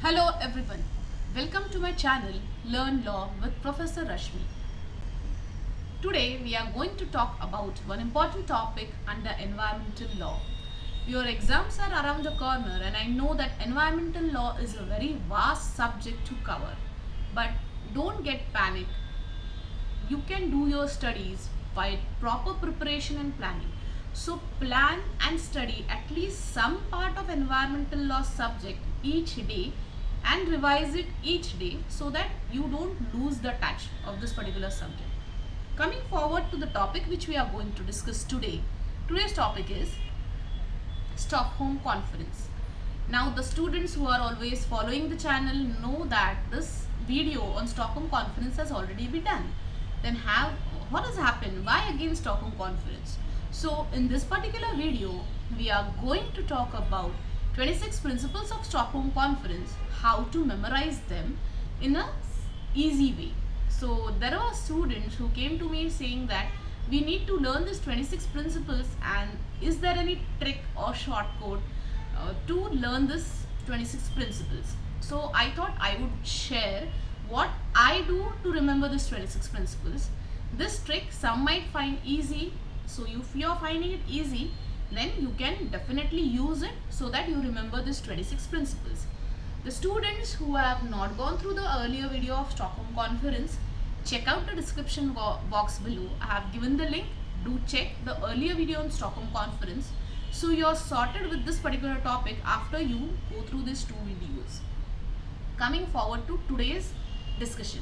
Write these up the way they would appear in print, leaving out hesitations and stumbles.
Hello everyone, welcome to my channel Learn Law with Professor Rashmi. Today we are going to talk about one important topic under environmental law. Your exams are around the corner and I know that environmental law is a very vast subject to cover. But don't get panic. You can do your studies by proper preparation and planning. So plan and study at least some part of environmental law subject each day and revise it each day so that you don't lose the touch of this particular subject. Coming forward to the topic which we are going to discuss today. Today's topic is Stockholm Conference. Now the students who are always following the channel know that this video on Stockholm Conference has already been done. Then what has happened? Why again Stockholm Conference? So in this particular video, we are going to talk about 26 principles of Stockholm Conference, how to memorize them in a easy way. So there are students who came to me saying that we need to learn these 26 principles, and is there any trick or shortcut to learn this 26 principles? So I thought I would share what I do to remember these 26 principles. This trick some might find easy, so if you are finding it easy, then you can definitely use it so that you remember these 26 principles. The students who have not gone through the earlier video of Stockholm Conference, check out the description box below. I have given the link. Do check the earlier video on Stockholm Conference so you are sorted with this particular topic after you go through these two videos. Coming forward to today's discussion.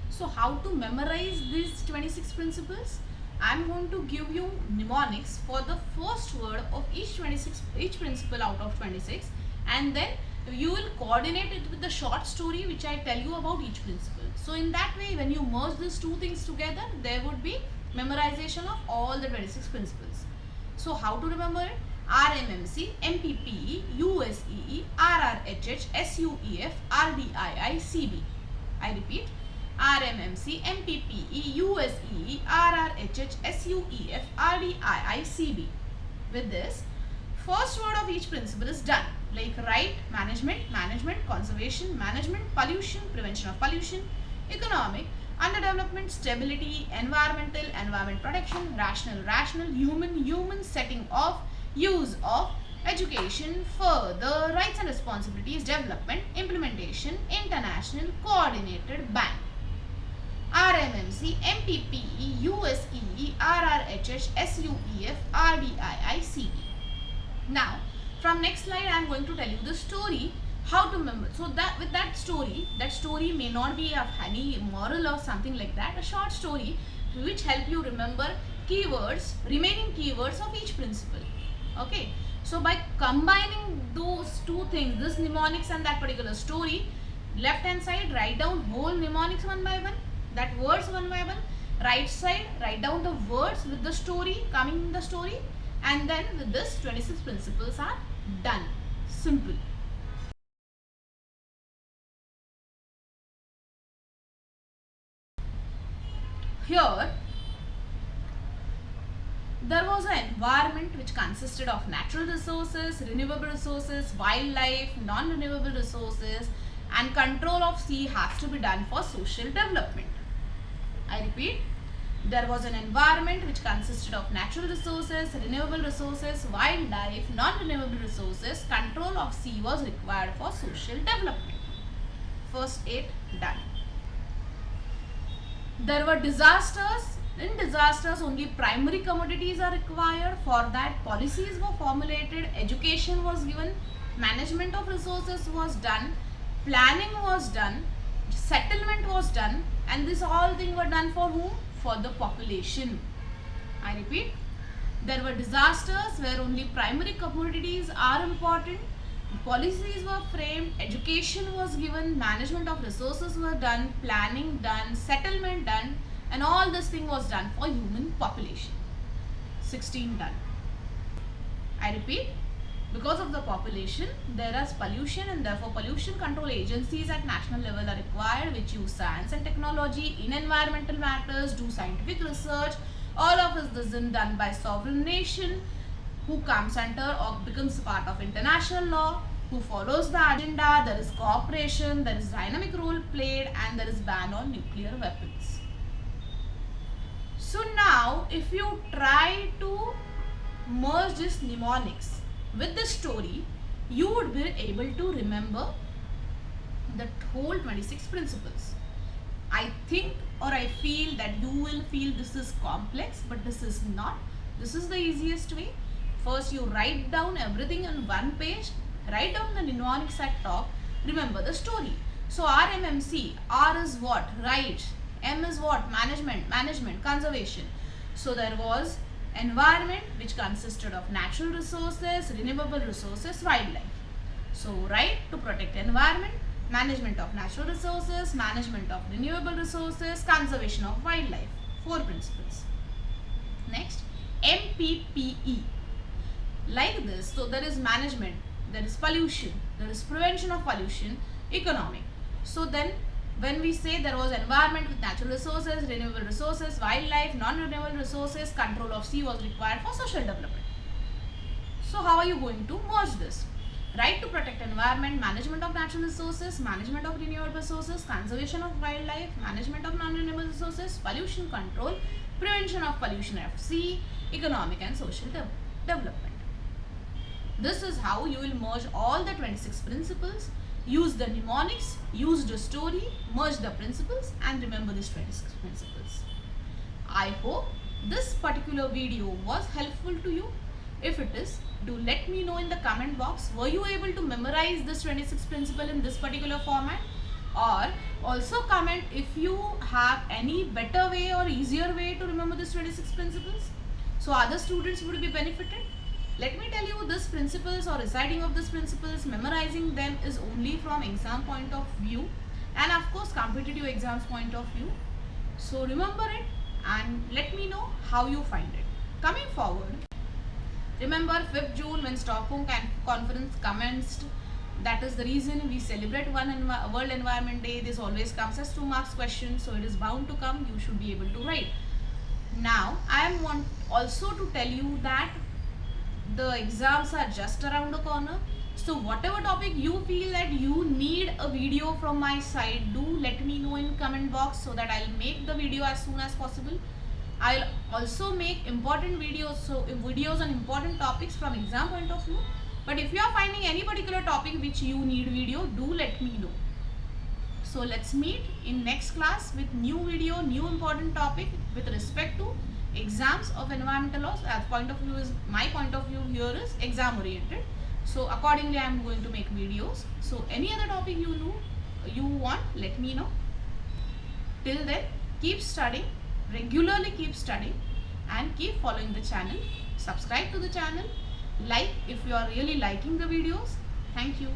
So how to memorize these 26 principles? I am going to give you mnemonics for the first word of each principle out of 26, and then you will coordinate it with the short story which I tell you about each principle. So in that way, when you merge these two things together, there would be memorization of all the 26 principles. So how to remember it? RMMC, MPPE, USEE, RRHH, SUEF, RDII, CB. I repeat. RMMC, MPPE, USEE, RRHH, SUEF, RDII, CB. With this, first word of each principle is done. Like right, management, conservation, management, pollution, prevention of pollution, economic, underdevelopment, stability, environmental, environment protection, rational, human, setting off, use of, education, further, rights and responsibilities, development, implementation, international, coordinated, ban. RMMC, MPPE, USEE, RRHH, SUEF, RDII, CB. Now, from next slide, I am going to tell you the story, how to remember. So that with that story may not be of any moral or something like that, a short story which help you remember remaining keywords of each principle. Okay. So by combining those two things, this mnemonics and that particular story, left hand side write down whole mnemonics one by one, that words one by one. Right side write down the words with the story, coming in the story, and then with this 26 principles are done. Simple. Here there was an environment which consisted of natural resources, renewable resources, wildlife, non-renewable resources, and control of sea has to be done for social development. I repeat, there was an environment which consisted of natural resources, renewable resources, wildlife, non-renewable resources. Control of sea was required for social development. First 8 done. There were disasters. In disasters, only primary commodities are required. For that, policies were formulated, education was given, management of resources was done, planning was done, settlement was done, and this all things were done for whom? For the population. I repeat, there were disasters where only primary commodities are important, policies were framed, education was given, management of resources were done, planning done, settlement done, and all this thing was done for human population. 16 done. I repeat, because of the population, there is pollution, and therefore pollution control agencies at national level are required which use science and technology in environmental matters, do scientific research. All of this is done by sovereign nation who comes under or becomes part of international law. who follows the agenda, there is cooperation, there is dynamic role played, and there is ban on nuclear weapons. So now if you try to merge this mnemonics with the story, you would be able to remember the whole 26 principles. I think or I feel that you will feel this is complex, but this is not. This is the easiest way. First you write down everything on one page, write down the mnemonics at top, remember the story. So RMMC, R is what? Right. M is what? Management, conservation. So there was environment, which consisted of natural resources, renewable resources, wildlife. So right to protect environment, management of natural resources, management of renewable resources, conservation of wildlife. 4 principles. Next, MPPE. Like this, so there is management, there is pollution, there is prevention of pollution, economic. So then when we say there was environment with natural resources, renewable resources, wildlife, non-renewable resources, control of sea was required for social development. So how are you going to merge this? Right to protect environment, management of natural resources, management of renewable resources, conservation of wildlife, management of non-renewable resources, pollution control, prevention of pollution of sea, economic and social development. This is how you will merge all the 26 principles, use the mnemonics, use the story, merge the principles and remember these 26 principles. I hope this particular video was helpful to you. If it is, do let me know in the comment box. Were you able to memorize this 26 principle in this particular format? Or also comment if you have any better way or easier way to remember this 26 principles, so other students would be benefited. Let me tell you, this principles or reciting of these principles, memorizing them is only from exam point of view and of course competitive exams point of view. So remember it and let me know how you find it. Coming forward, remember 5th June when Stockholm Conference commenced. That is the reason we celebrate World Environment Day. This always comes as 2 marks question, so it is bound to come. You should be able to write. Now I am also to tell you that the exams are just around the corner. So whatever topic you feel that you need a video from my side, do let me know in comment box so that I'll make the video as soon as possible. I'll also make important videos, so videos on important topics from exam point of view. But if you are finding any particular topic which you need video, do let me know. So let's meet in next class with new video, new important topic with respect to exams of environmental laws. As point of view is, my point of view here is exam oriented. So accordingly I am going to make videos. So any other topic you want, let me know. Till then, keep studying, regularly keep studying and keep following the channel. Subscribe to the channel, like if you are really liking the videos. Thank you.